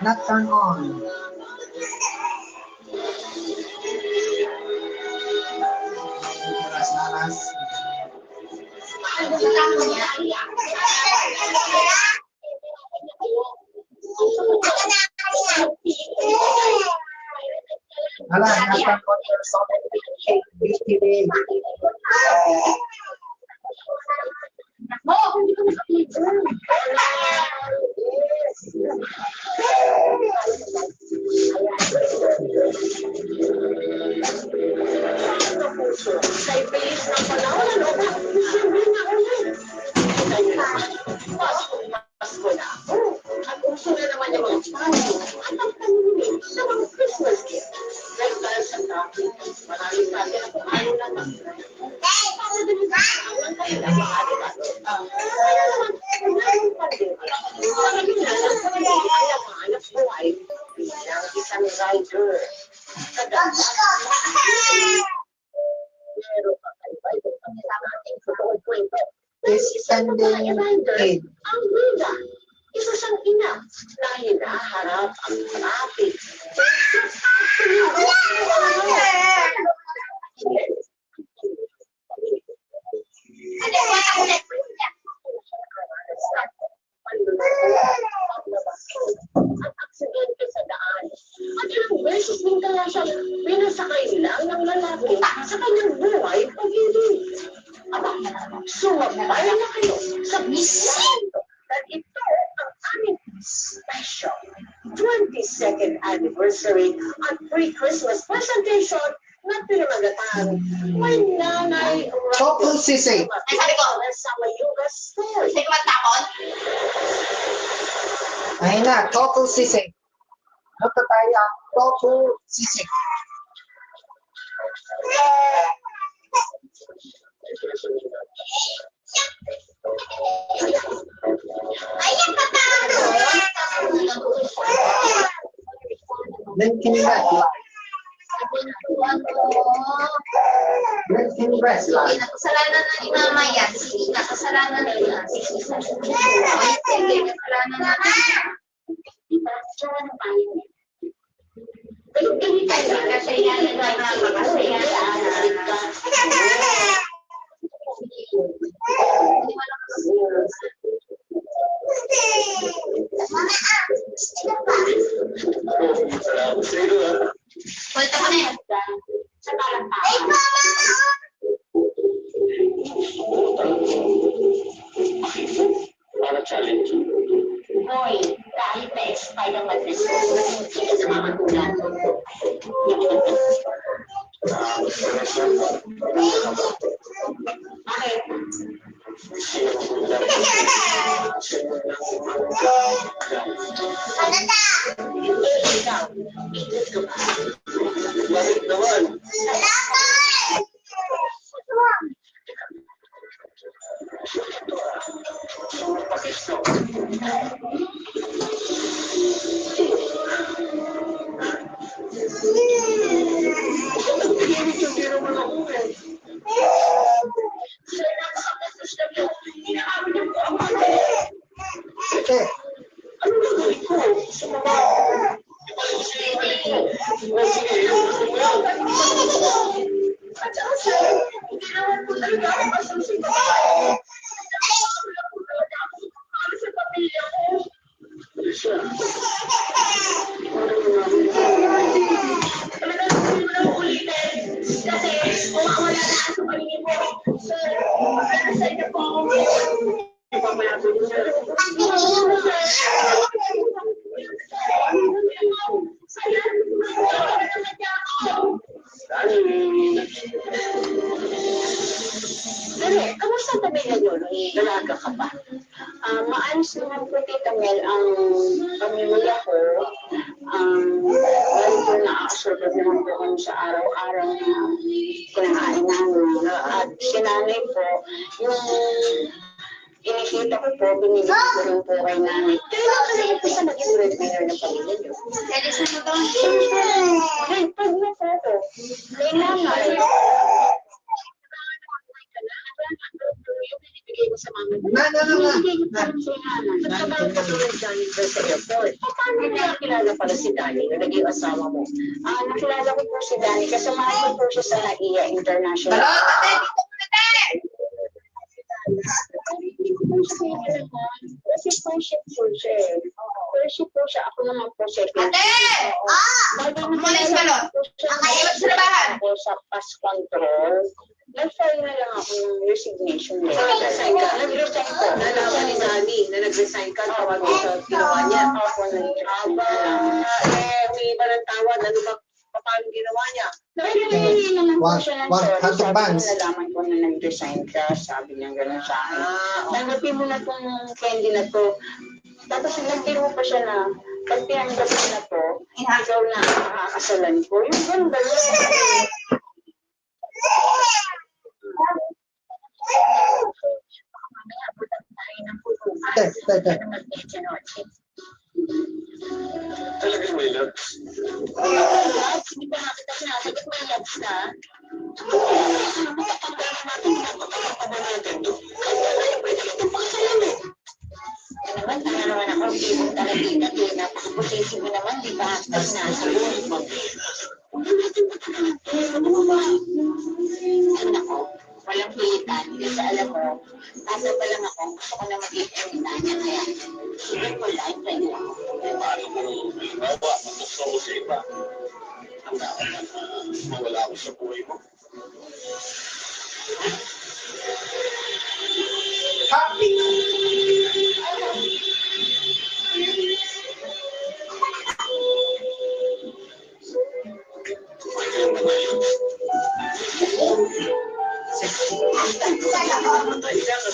Not turn on. Hala, not turn on your socket. Standing aid. Isa siyang ina na hinaharap ang traffic. Ang aksidente sa daan. At ilang beses din kaya siya pinasakay lang ng lalaki sa kanyang buhay pag-ibig. Sumabay na kayo sa bisito at ito ang aming special 22nd anniversary at pre-Christmas presentation na pinamagatang may nanay Couple Sisig. sa Mayuga Story. Hindi ka matakot? Ayun na, Couple Sisig. Luto tayo ang Couple Sisig. Then can you rest live? Then can you rest live? Kasalanan na ni Mama yan. Sige na, kasalanan na nila. Hindi, kasalanan na nila. Kasi yan, kasi yan. Kulta ko na yan. Sa kalantahan. Para challenge. Hoy, dahil na-expire ang madres ko, hindi sa mga tulan. Bakit? Ikaw, ikot ko ba? Bakit naman? Kamusta pamilya nyo? Dalaga ka ba? Maayos naman po, Tita Mel, ang pamilya ko. Dahil po na-absorb naman po kami sa araw-araw na kinahain namin. At sinanay po, yung inikita ko po, binibig ko rin po kay nanay. Kailan ka na po sa naging breadwinner ng pamilya niyo. Kailan mo to? Ay, pag na po ako. Kaya nanay. Yung binibigay mo sa mama mo. Binibigay mo sa mama. Nagtrabaho ka tulad janitor sa airport. Paano mo nakilala pala si Danny na naging asawa mo? Nakilala ko po si Danny kasi mahal ko po siya sa NAIA International. Hello, ate! Dito ko na, ate! Hindi ko po siya kailangan. Kasi friendship po siya eh. Friendship po siya. Ako naman po siya. Ate! Umalis ka nun. Ang kaiwan sa labahan. Ako sa past control. Nag-file na lang ako ng resignation letter. Nag-resign ka? Nag-resign po. Nalaman ni Danny na nag-resign ka, tawag mo sa ginawa niya. Ako Aba, may iba ng tawad, ano ba, paano ginawa niya? Naghihingi naman po siya ng sorry. Handsome Sabi bands. ko, nalaman ko na nag-resign ka. Sabi niya gano'n sa akin. Tanggapin mo na itong candy na to. Tapos nagpiro mo pa siya na pag tinanggap mo na to, ikaw na makakasalan ko. Yung ganda yun. Mamaya, butak tayo ng putukan. Teka. Talagang may love. Hindi pa nakita sinasagot may labs na. Naman, naman ako, sibong talaga eh. Napakaposisi mo naman, di ba? Tapos nasagot. Ano ako, walang pilitan. Kasi alam mo, nasa pa lang ako, gusto ko na mag-iinita niya. Kaya, siguro ko lang, pwede ako. Paano kung halimbawa, gusto ko sa iba? Ang dapat na mawala ako sa buhay mo. Happy! Pwede naman na yun.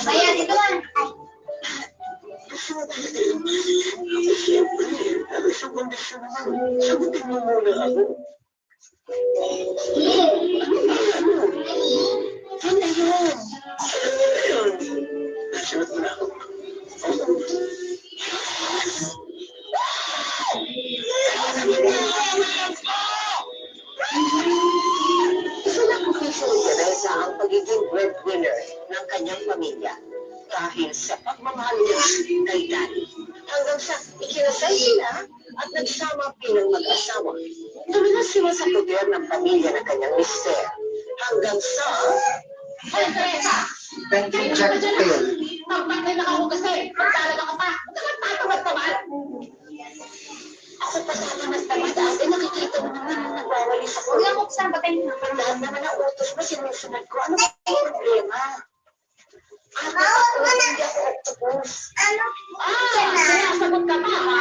Ayan, dito man. Sa kondisyon naman, sagutin mo muna ako. Ano yun? Ano yun? Nasunod mo na ako. Isa lang po si Teresa ang pagiging breadwinner ng kanyang pamilya dahil sa pagmamahal niya kay Danny. Hanggang sa ikinasal sila at nagsama bilang mag-asawa. Tuminas sila sa poder ng pamilya ng kanyang mister. Hanggang sa... Hoy, Teresa! Thank you, Jack Tail. Magpapay na ako kasi. Magtalaga ka pa. Tamad-tamad. Ako pa sana mas tamad. Ate, nakikita mo naman na nagwawalis ako. Huwag lang buksan. Batay mo. Lahat naman ang utos mo, sinusunod ko. Ano ba yung problema? Ako, hindi ako octopus. Sinasagot ka pa, ha?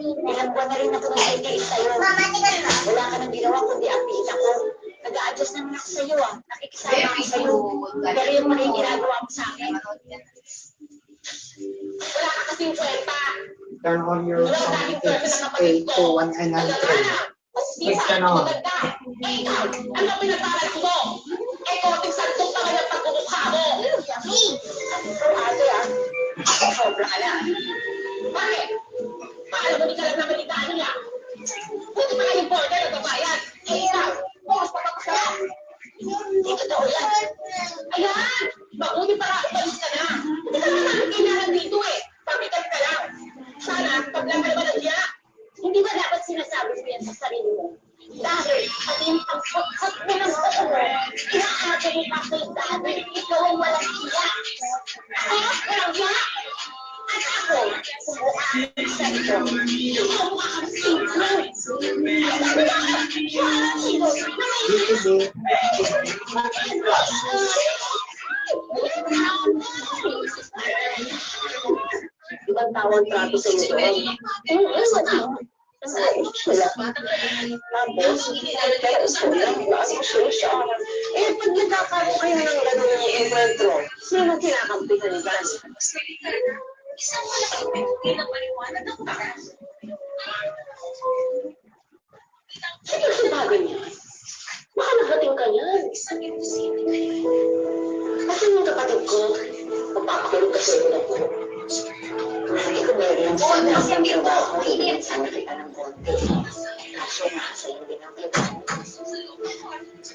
Ilang buwan na rin ako nag-ideate sa'yo. Wala ka nang ginawa kundi apiin ako. Nag-a-adjust naman ako sa'yo, ah. Nakikisama ako sa'yo. Pero yung mga ginagawa mo sa akin, wala ka kasing kwenta. Turn on your sound effects 821 Click ka na. Eh, ikaw, ano pinag-aral mo? Eh, konting santok naman ang pagmumukha mo. Ate, ah. Sobra ka na. Bakit? Paano mo di ka lang naman itaan niya? Buti pa yung border na babayan. Eh, ikaw, bukas pa ka. Hindi totoo yan. Ayan! Mabuti para umalis ka na. Hindi ka naman kailangan dito eh. Pabigat ka lang. Sana, paglaman naman ang diya. Hindi ba dapat sinasabi mo yan sa sarili mo? Dahil, ang pagkakot mo ng buto mo, inaasa mo pa kay dahil ikaw ang walang iya. Ako, walang iya. At ako, sumukaan sa ito. Ikaw ang makakasing ko. At sabi ba, walang ito na may Ibang tawag trato sa iyo doon. Wala. Tapos, pero isa lang, siya. Eh, pag nagkakaroon kayo ng gano'n ng encuentro, sino kinakampihan ni Gas? isang malaking pinti ng maliwanag ng taas. Sige, sabagan niya. Baka nakating ka yan. Isang imposible. Kasi yung kapatid ko, magpapakulong kasi yun ako. meron sa mga trabaho, hindi sana kita ng konti. Kaso nakasayang din ang kita.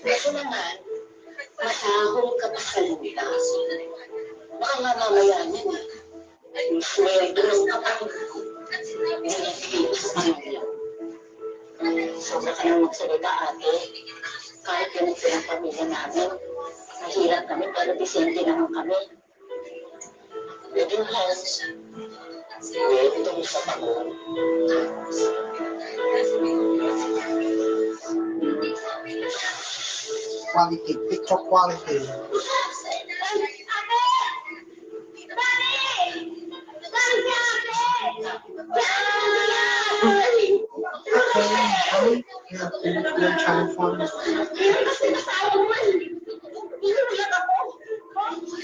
Kaso naman, masahong ka pa sa luta. Baka nga mamaya niyan eh. Yung sweldo ng kapatid ko, binibigay ko sa pamilya. Sobra ka nang magsalita, ate. Kahit ganito ang pamilya namin, mahirap kami pero disente naman kami. Pwede mo lang. Ito mo sa tanong. Quality, picture quality. Yung channel phone.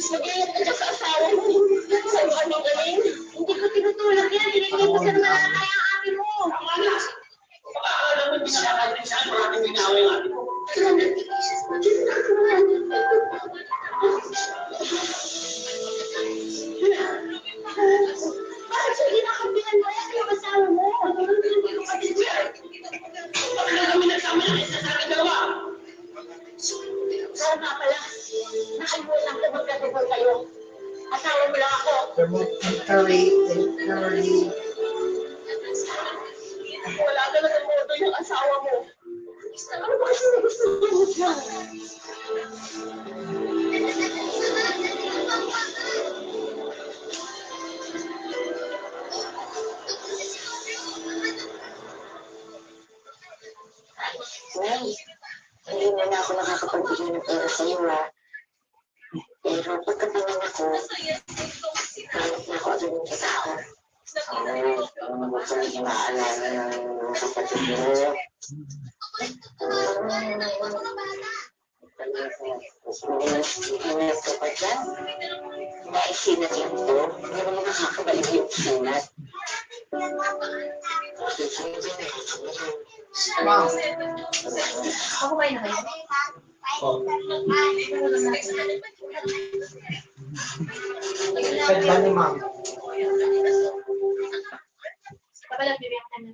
Nag-iingat ka sa asawa mo. Sa iyo ano galing? Hindi ko tinutulak yan. Hindi ko sa naman nakakaya ang ate mo. Baka alam mo, binakakal din saan, maraming ginawin ang ate mo. Bakit siya ginakampihan mo yan? Yung asawa mo. Bakit kami nagsama na isa sa akin dalawa? Oo nga pala. Nakalimutan ko magkatubol kayo. Asawa mo lang ako. Remote entry. Wala talaga modo yung asawa mo. Ano ba kasi gusto mo siya? Nay, hindi mo na ako nakakapagbigay ng pera sa iyo, ha? Pero pagkapangan ako, hanap na ako agad ng trabaho. Ano naman sa hindi maalala ng kapatid mo? Hindi ka pa dyan. Naisinat lang to. Hindi mo nakakabalik yung sinat. Wow. Ako ba na kayo? Said ba ni ma'am? Kapalag bibigyan ka na.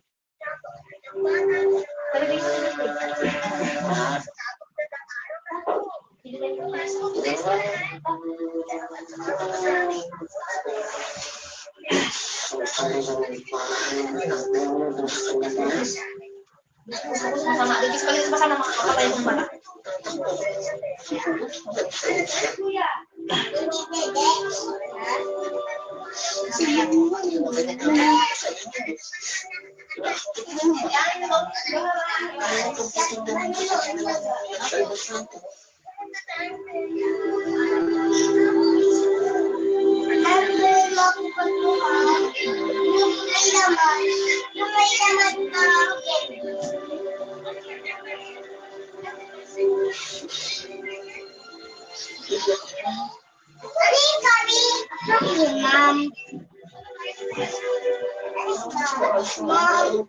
Masama. Ligis pa rin masama makakapal ng mata. Kuya. Mom. Mom.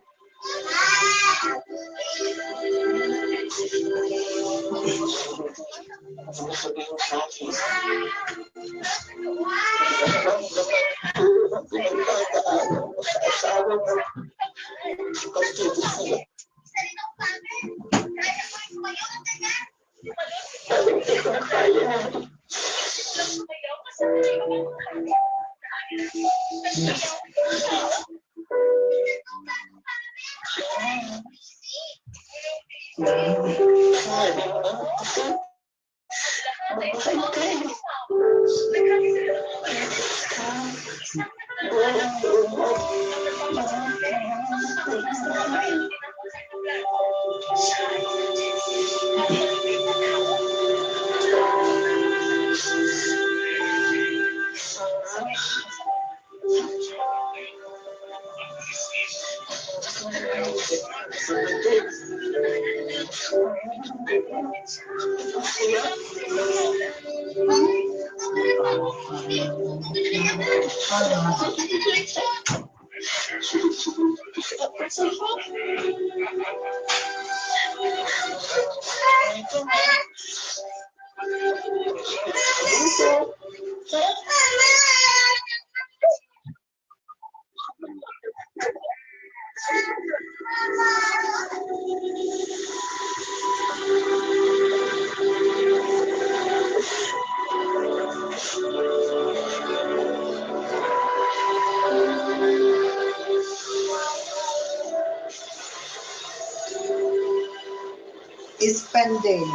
Spending.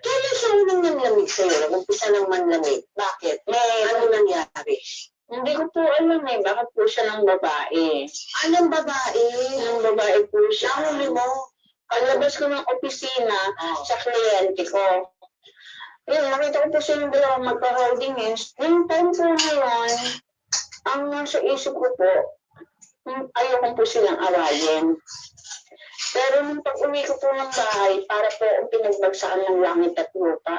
Kailan siya unang nanlamig sa'yo? Nag-umpisa ng manlamig. Bakit? Ano nangyari? Hindi ko po alam eh, bakit po siya ng babae. Anong babae? Ng babae po siya. Nahuli mo? Paglabas ko ng opisina sa kliyente ko. Yun, nakita ko po silang dalawang magka-holding hands. Yung time po ngayon, ang nasa isip ko po, ayoko po silang awayin. Pero nung pag-uwi ko po ng bahay, para po ang pinagbagsakan ng langit at lupa.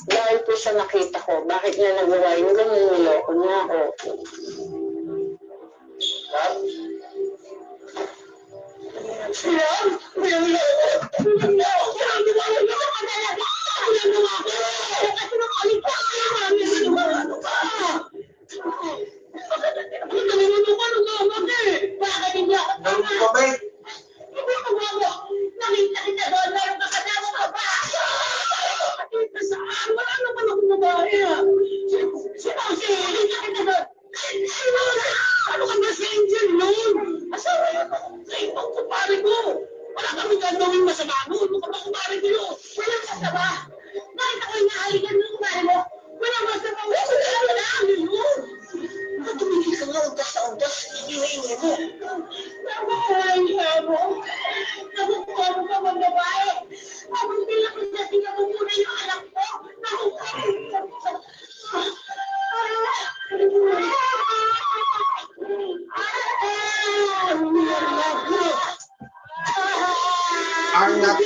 Dahil po sa nakita ko, bakit niya nagawa yung ganun, niloko niya ako. Bakit hindi ako Gawin tama? ko ba? Hindi ako bago. Nakita kita doon, meron ka kasama ka ba? Nakita saan? Wala naman akong babae ah. Nakita kita doon. Ano ka messenger nun? Asawa yun ako sa ibang kumpare ko. Wala kami gagawin masama nun. Mukha ba kumpare ko yun? Walang masama. Nakita ko yung nahalikan ng kumpare mo. Walang masama. Wala lang yun. Tumigil ka nga, undas na undas. Iiwain mo. Nakukuha mo. Nakukuha mo ka mga babae. Habang bilang kasi mo muna yung anak ko. Nakukuha mo. Arnab.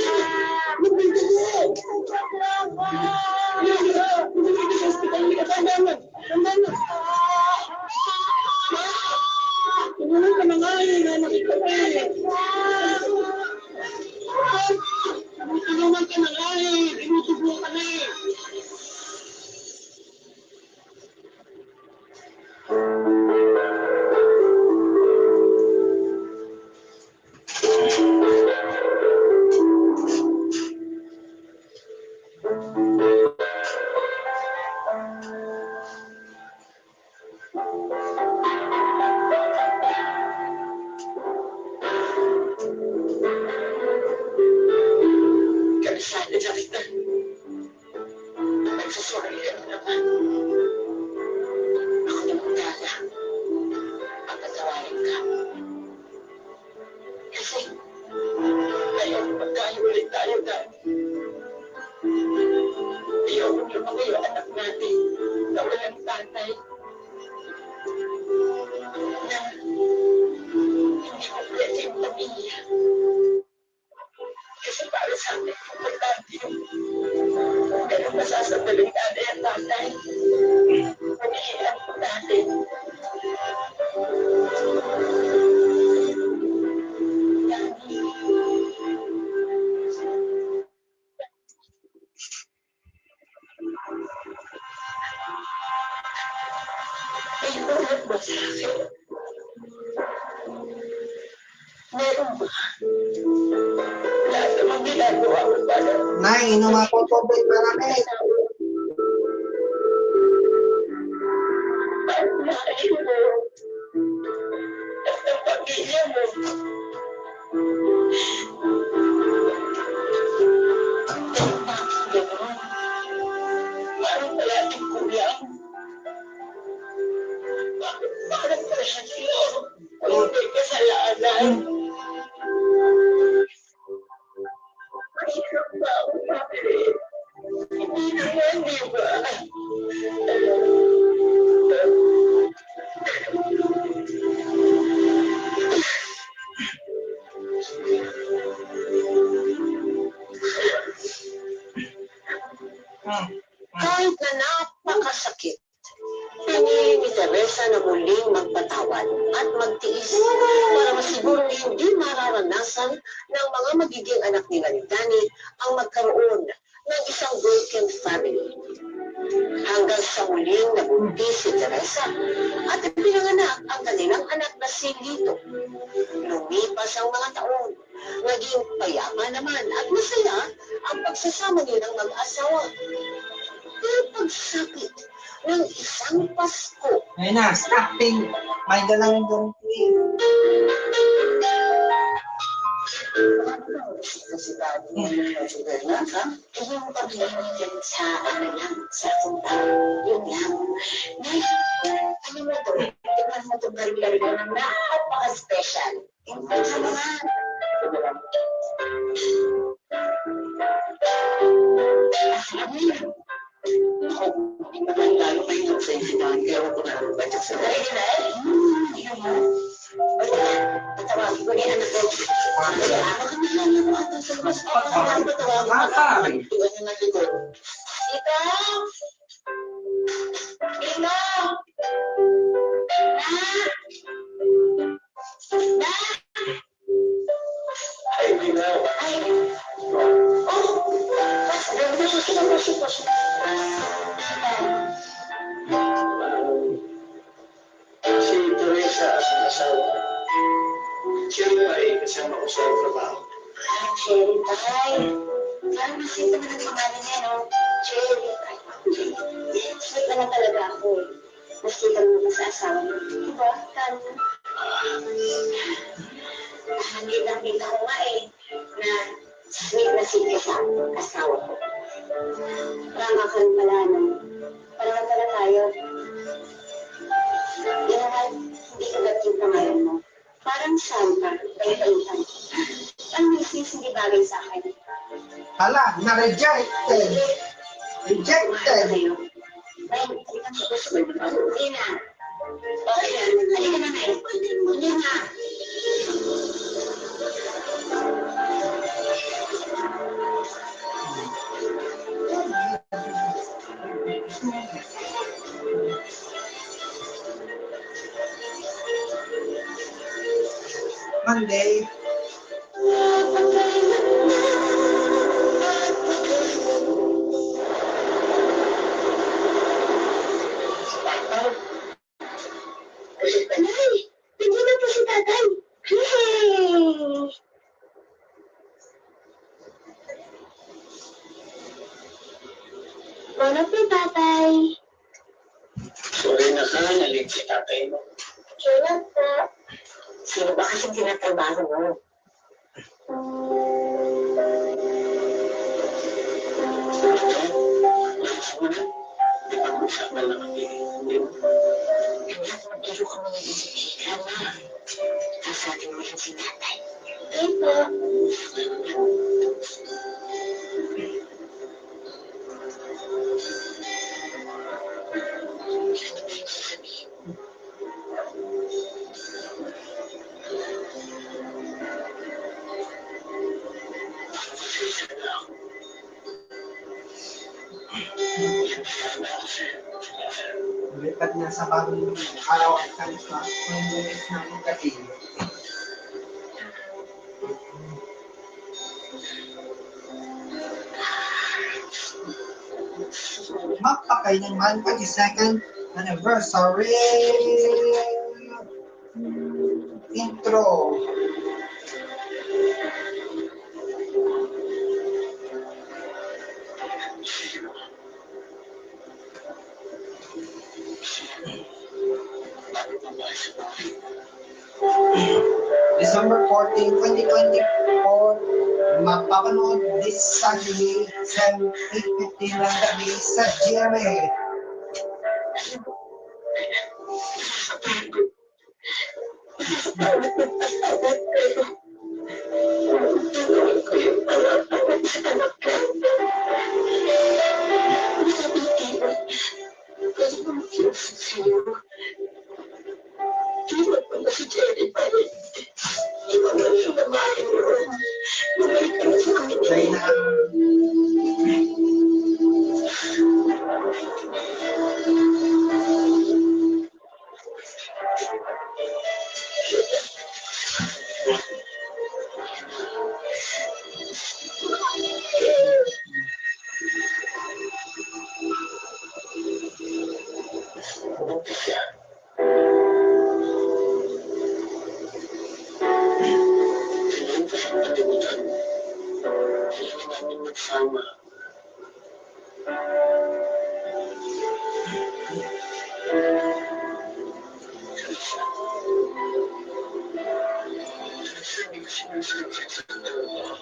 Karisado na kita. Nagsasorry ka naman. Ako na magkala. Pagkatawarin ka. Kasi, ayaw magkahiwalay tayo dahil. Ayaw mo naman kayo anak natin na walang tatay. Na hindi ko pwede yung pamilya. Kasi para sa amin, importante yung ganun masasandaling nanay at tatay. Pag-iilan po natin. May ulat ba sa akin? Meron ba? Lahat naman ginagawa ko para Nay, inom ako tubig marami. paglain mo at ang pamilya mo. Parang palaging kulang. Parang presasyon. Kung may kasalanan. Mahirap ba ako bakit? Hindi naman, di ba? Kahit na napakasakit, pinili ni Teresa na muling magpatawad at magtiis para masigurong hindi mararanasan ng mga magiging anak nila ni Danny ang magkaroon ng isang broken family. Hanggang sa muling nabuntis si Teresa at pinanganak ang kanilang anak na si Lito. Lumipas ang mga taon, naging payapa naman at masaya ang pagsasama nilang mag-asawa. Pero pagsapit ng isang Pasko, Ayun na, acting. May dalang ganti. kasi bago medyo ganyan, ha? Yung pag-iinigyan sa lang, sa punta, yun lang. Nay, ano mo to? Tingnan mo itong kari-kari na napaka-special. Invite sa mga. Ano yun? Ako, hindi naman lalo kayo sa isipan, pero ko na rin ba sa dahil na yun ha? Patawagin ko niya anak ko. Kaya ako kami lang yung mga sa labas. Patawagin ko. Iwan niya na likod. Ito! Ito! Na! Ay, Ginaw. Ay! Oh! Pasok. Si Teresa at ang asawa. Siya rin ay kasama ko sa trabaho. Cherry pie. Parang nasita mo ng pangalan niya, no? Cherry pie. Sweet naman talaga ako eh. Nasita mo na sa asawa mo. Diba? Kano? Nakita ko nga eh, na sweet na sweet ka sa asawa ko. Parang ka pala, no? Parang pala tayo. Yan naman, hindi ko ba't yung pangalan mo? Parang Santa, bait-baitan. Ang misis hindi bagay sa akin. Hala, na-rejected. Rejected. Nay, halika sa gusto ko. Hindi na. Okay na. Halika na, Nay. Hindi na. Monday. Nay, hindi na po si tatay. Hey! Wala po, tatay. Sorry na ka, nalit si tatay mo. Wala po. Sino ba kasi tinatrabaho mo? Di ba kung saan na lang ang hindi mo? Mag-iro ka mga isip-isikan na. Sasatin mo yun si tatay. Ay po. Lipat na sa bagong araw at kalis na ulit na pagkating. Magpakailanman 22nd anniversary intro. December 14, 2024, mapapanood this Saturday sa 8:15 ng gabi sa GMA. Dahil na Buntis siya. Kailangan ko siyang kalimutan. Kailangan namin magsama. Teresa. Teresa, hindi ko sinasabi sa dalawa.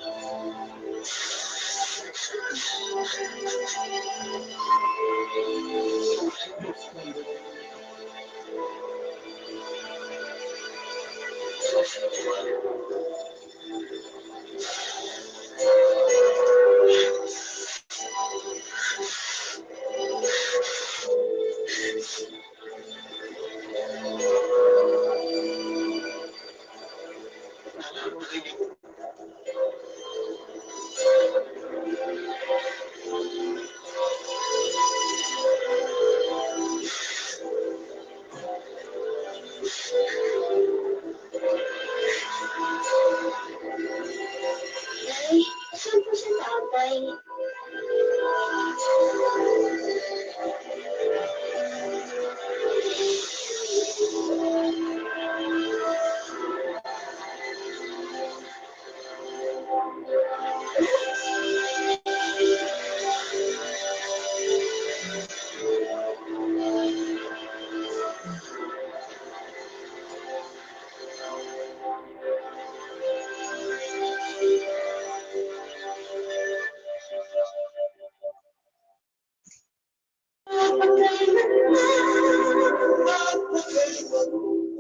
Nay, saan po si tatay?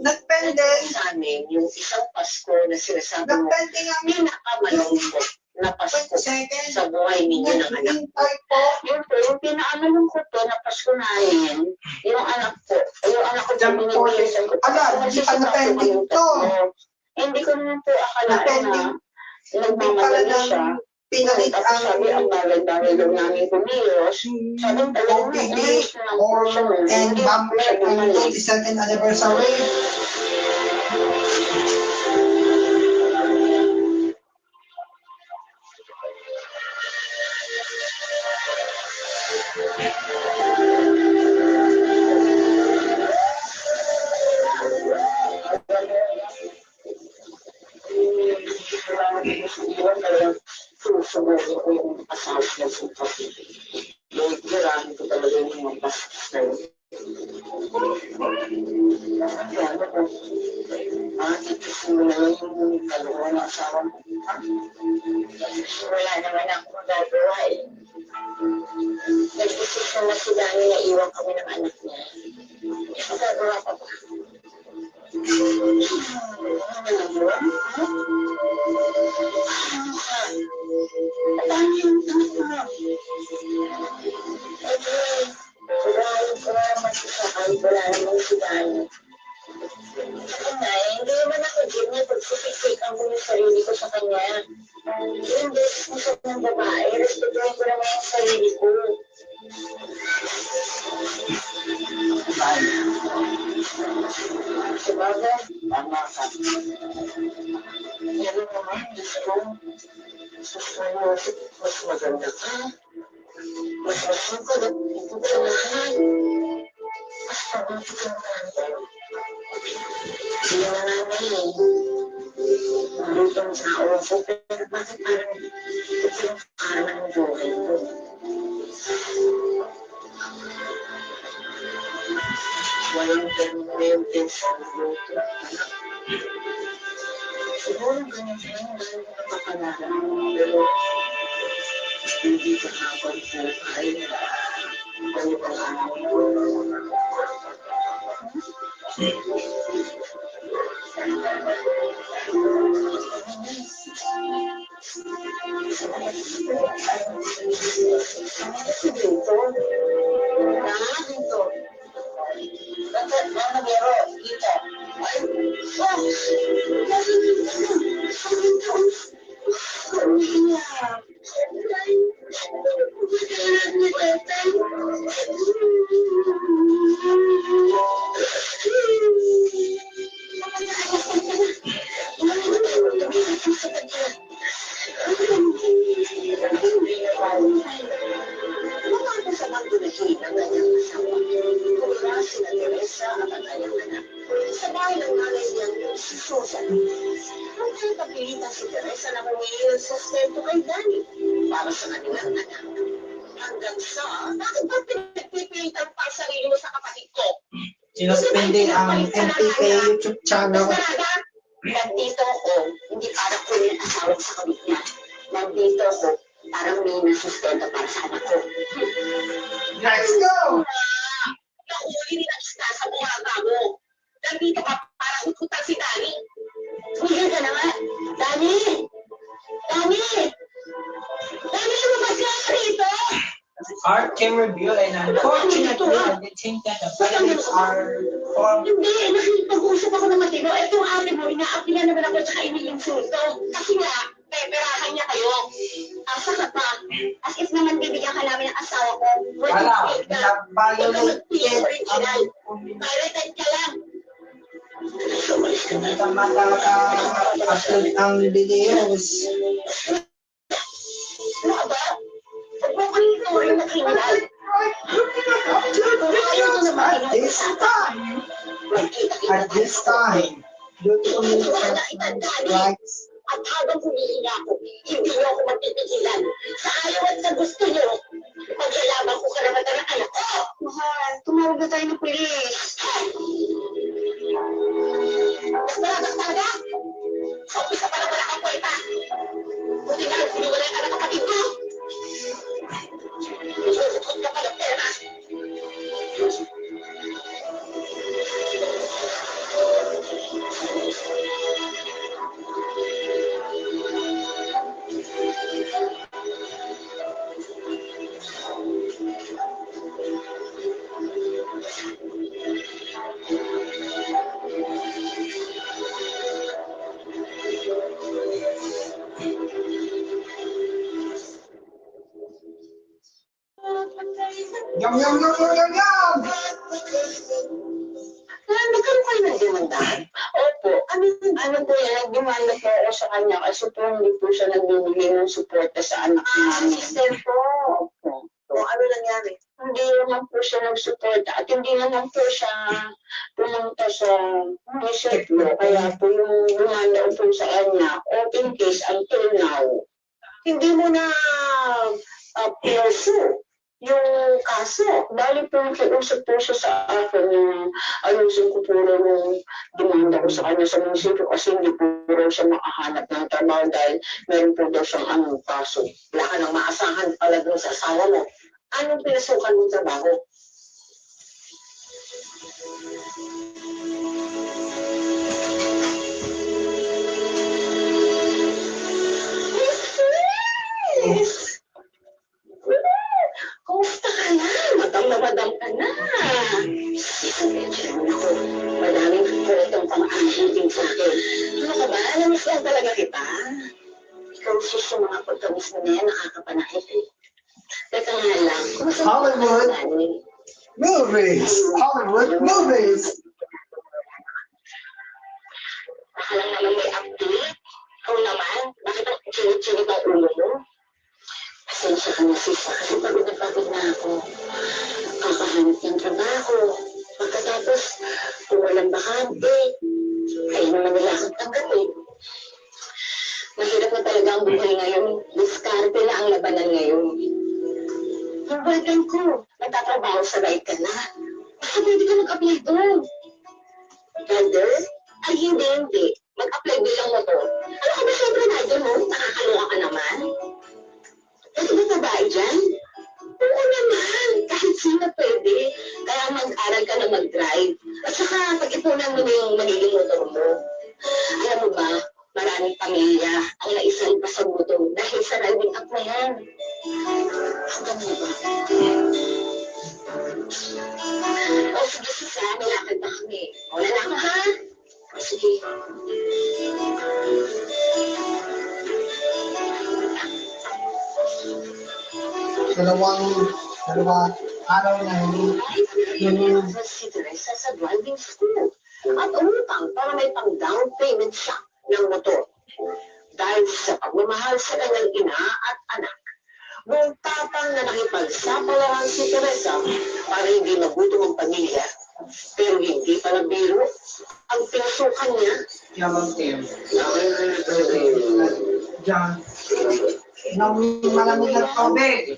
Nagpending. Sa amin, yung isang Pasko na sinasabi mo, Nagpending ang pinakamalungkot na Pasko second. sa buhay ninyo ng anak. Naghihintay po. Yun po, yung pinaamalungkot ko na Pasko namin, yung anak ko Diyan po, binibigyan ko. ala, hindi pa na-pending to. Hindi ko naman po akalain na Na-pending. Hindi pala nagmamadali nang siya. pinalit Tapos sabi, ang bagal-bagal daw namin kumilos. Sabi, talagang OPD umilos na lang po or siya. and bumper Siya on bumalik. 22nd anniversary. Iwan talagang susubukin ko yung asawa niya sa pati. Yung tirahan ko talaga yung mga bastos na yun. Ano ko? Titisin mo na lang yung kaluwa ng asawa mo. Wala naman ako magagawa eh. Nag-desisyon na si Dani na iwan kami ng anak niya. Magagawa ko pa. Wala naman si Dani. Kaya hindi naman ako din niya pagsipik-sikan ko yung sarili ko sa kanya. Yung desisyon ng babae, respetuhin ko naman yung sarili ko. Sabagay, tama ka. Yan naman, Diyos ko. Mas maganda ka. Mas masukad at ito sa lahat. Mas pabuti ka natin. Hindi na namin eh. Nandito sa oso, pero bakit parang ito yung parang ng buhay ko? Walang permanente sa luto. Siguro ganyan siya yung dahil ko napakalala. Pero hindi ka kapag sa ay ano ba Dito. Bakit? Ano biro? Dito. uulihin ng kanyang asawa. Kumara sina Teresa at ang kanyang anak. Sa bahay ng nanay niyang si Susan. Nung napilitan si Teresa na humingi ng sustento kay Danny para sa kanilang anak. Hanggang sa, bakit ba pinagpipilitan pa ang sarili mo sa kapatid ko? Sinuspending ang MPK YouTube channel. Nandito ako, hindi para kunin ang asawa sa kabit niya. Nandito ako, para may nasustento para sa anak ko. Let's go! Nahuli nila isda sa buhaga mo. Nandito ka para hukutan si Danny. Huwag ka na nga. Dani! Dani! Dani, lumabas ka na rito! Art can reveal and unfortunately I did think that the violence are formed. Hindi, nakipag-usap ako ng matino. Etong ate mo, ina-appilan naman ako tsaka iniinsulto. Kasi nga, peperahan niya kayo. Asa ka pa? As if naman bibigyan ka namin ng asawa ko. Wala, nag-violate Original. Pirated ka lang. mata ka upload ang videos. Ano ka ba? Huwag mo kami ituring na kriminal. At this time, due to communication rights, At habang humihinga ako, hindi niyo ako magpipigilan. Sa ayaw at sa gusto niyo, paglalaban ko karapatan ng anak ko. Mahal, tumawag na tayo ng pulis. Nagbalabas talaga? Sa umpisa pa lang wala kang kwenta. Buti na lang siniwala ka ng kapatid ko. Isusutkot ka pa ng pera. yum yum yum yum yum yum! Nagkaroon kayo ng demandahan. Opo, ano po yan, nagdemanda po ako sa kanya kasi po hindi po siya nagbibigay ng suporta sa anak namin. Sister po. Opo. O, ano nangyari? Hindi naman po siya nagsuporta at hindi naman po siya pumunta sa munisipyo. Kaya po yung demanda po sa kanya, open case until now. Hindi mo na pursue yung kaso. Dahil po nakiusap po siya sa akin na ayusin ko po rin yung demanda ko sa kanya sa munisipyo kasi hindi po rin siya makahanap ng trabaho dahil meron po daw siyang anong kaso. Wala ka nang maasahan pala dun sa asawa mo. Anong pinasukan mong trabaho? Kumusta ka na? Madam na madam ka na. Isang ako. Madaming kuretong pang-ahiting sa akin. Ano ka ba? Namiss lang talaga kita. Ikaw sis yung mga pagkamis na yan, nakakapanahit eh. Teka nga lang, kumusta Hollywood. Movies! Hollywood movies! Nakalang naman may update. Ikaw naman, bakit ang chinit-chinit ang ulo mo? Pasensya ka na sis, kasi pagod na ako. Kakahanap ng trabaho. Pagkatapos, kung walang bakante, ay naman nila akong tanggapin. Mahirap na talaga ang buhay ngayon. Diskarte na ang labanan ngayon. Yung boyfriend ko, nagtatrabaho sa right ka na. Basta pwede ka mag-apply doon. Elder? Ay, hindi. Mag-apply bilang motor. Ano ka ba siyempre na doon, no? Nakakaloka ka naman. Pwede ba babae dyan? Oo naman. Kahit sino pwede. Kaya mag-aral ka na mag-drive. At saka, pag-ipunan mo na yung magiging motor mo. Alam mo ba, maraming pamilya ang naisalib pa sa gutom dahil sa driving up na yan. Hanggang mo ba? O sige, sisa, nilakad na kami. Wala na ako, ha? O sige. Dalawang araw na hindi Si Teresa sa driving school at umutang para may pang-down payment siya ng motor. Dahil sa pagmamahal sa kanyang ina at anak, Noong tapang na nakipagsapalaran si Teresa para hindi magutom ang pamilya, pero hindi pala biro ang pinasukan niya. Yellow tail. Nakikita rin. Diyan. Nang malamig ang tubig.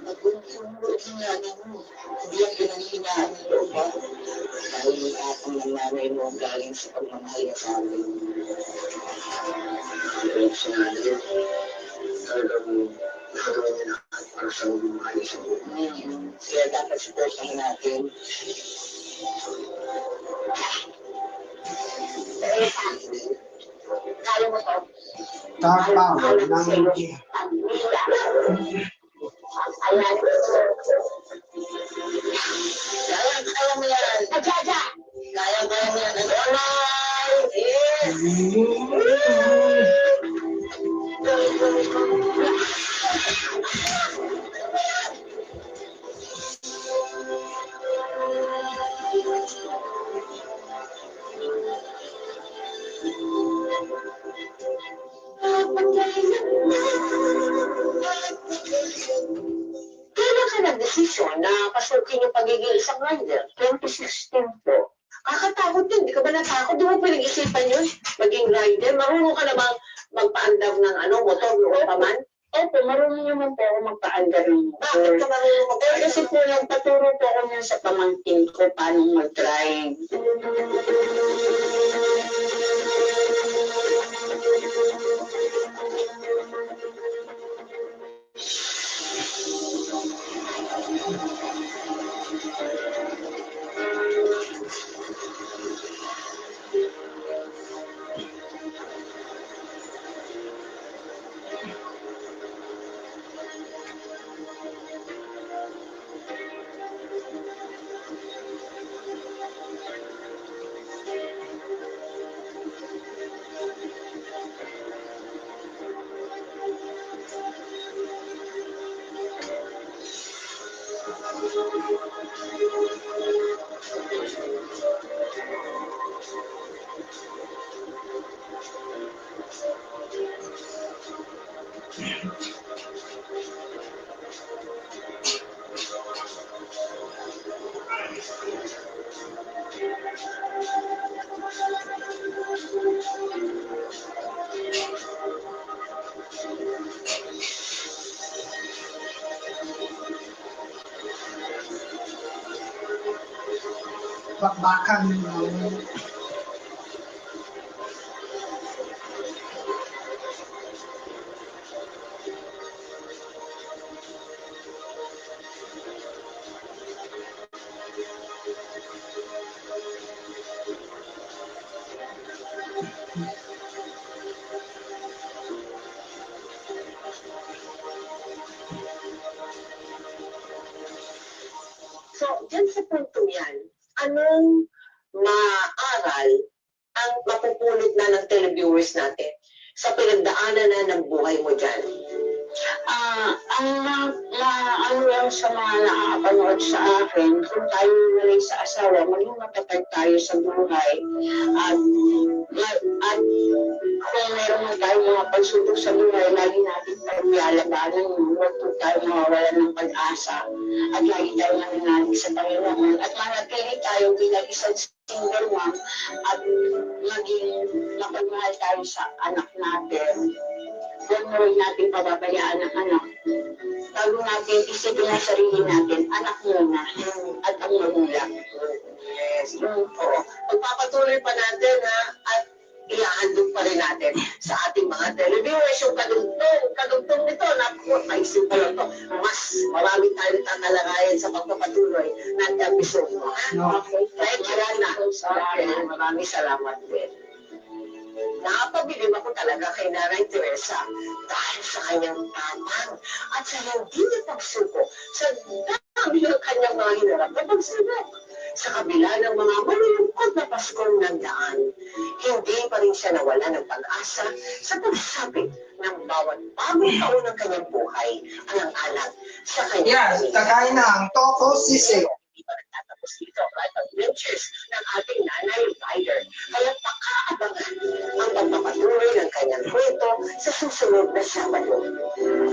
At kung sumuot ng nanay mo, hindi ang pinanghinaan ng loob ba? Dahil yung tapang ng nanay mo galing sa pagmamahal niya sa amin. Pero si nanay, talagang nakagawa niya lahat para sa bumahali sa buhay. Kaya dapat supportahin natin. Teresa, kaya mo to. Tapaw ng Pamilya. Ayan. Kaya mo yan. Ajaja! Kaya mo yan. Alright! Yes! Kailan ka nag-desisyon na pasukin yung pagiging isang rider? 2016 po. Kakatakot yun. Di ka ba natakot? Di mo pinag-isipan yun? Maging rider? Marunong ka na bang magpaandar ng motor noon pa man? Opo, marunong naman po ako magpaandar ng Bakit motor. ka marunong Pero kasi po nagpaturo po ako niyan sa pamangkin ko paano mag-drive. bakbakan ng So, dyan sa punto yan, anong maaral ang mapupulot na ng televiewers natin sa pinagdaanan na ng buhay mo dyan? Ano lang sa mga nakakapanood sa akin, kung tayo walay sa asawa, maging matatag tayo sa buhay. At kung meron man tayo mga pagsubok sa buhay, lagi natin paglalabanan, huwag po tayo mawawalan ng pag-asa. At lagi tayo nananalig sa Panginoon. At manatili tayo bilang isang single mom at maging mapagmahal tayo sa anak natin. Huwag mo rin natin pababayaan ang anak. Bago natin isipin ang sarili natin, anak muna at ang magulang. Yes, oo. Pagpapatuloy pa natin at ihahandog pa rin natin sa ating mga televiewers yung kadugtong nito, naisip pa lang to, mas marami tayong tatalakayan sa pagpapatuloy ng episode mo. Okay, thank you, Ana. Maraming salamat din. Napabilib ako talaga kay Nanay Teresa dahil sa kanyang tapang at sa hindi niya pagsuko sa dami ng kanyang mga hinarap na pagsubok. Sa kabila ng mga malulungkot na Paskong nagdaan, hindi pa rin siya nawala ng pag-asa sa pagsapit ng bawat bagong taon ng kanyang buhay ang anak sa kanyang yan, tagay ng Toko Sisig. Hindi pa nagtatapos dito ang life adventures ng ating nanay rider. Kaya pakaabangan ang pagpapatuloy ng kanyang kwento sa susunod na Sabado.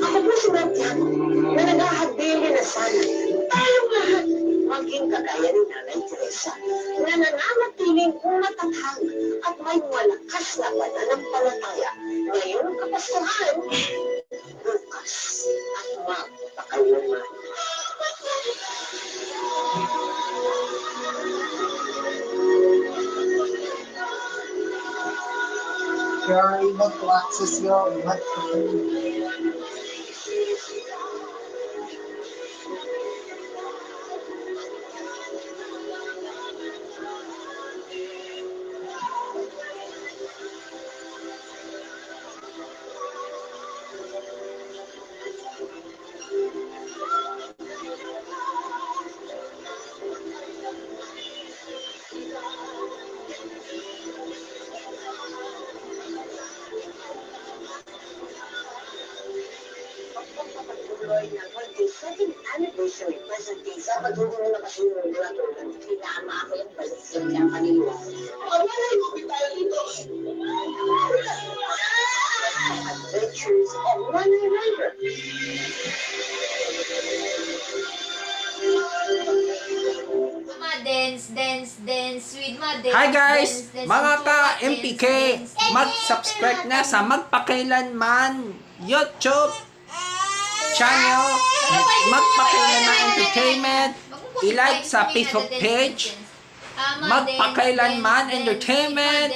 Ako po si Matiano na naghahadili na sana tayong lahat maging kagaya ni Nanay Teresa na nananatiling matatag at may malakas na pananampalataya ngayong Kapaskuhan, bukas at magpakailanman. You are able to access your microphone. Pagpapatuloy ng 22nd anniversary presentation sa pagtutuloy na kasi yung regulatory kinama ako yung balisyon niya kanila. Wala yung tayo dito. Adventures of One River. Dance with my dance. Hi guys! Dance Mga into ka-MPK, dance. mag-subscribe na sa Magpakailanman YouTube channel, Magpakailanman Entertainment, i-like sa Facebook page, Magpakailanman Entertainment,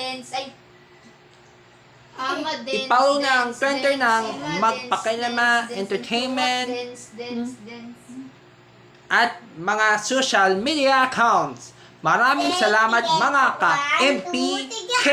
i-follow na ang Twitter ng Magpakailanman Entertainment, at mga social media accounts. Maraming salamat mga ka-MPK!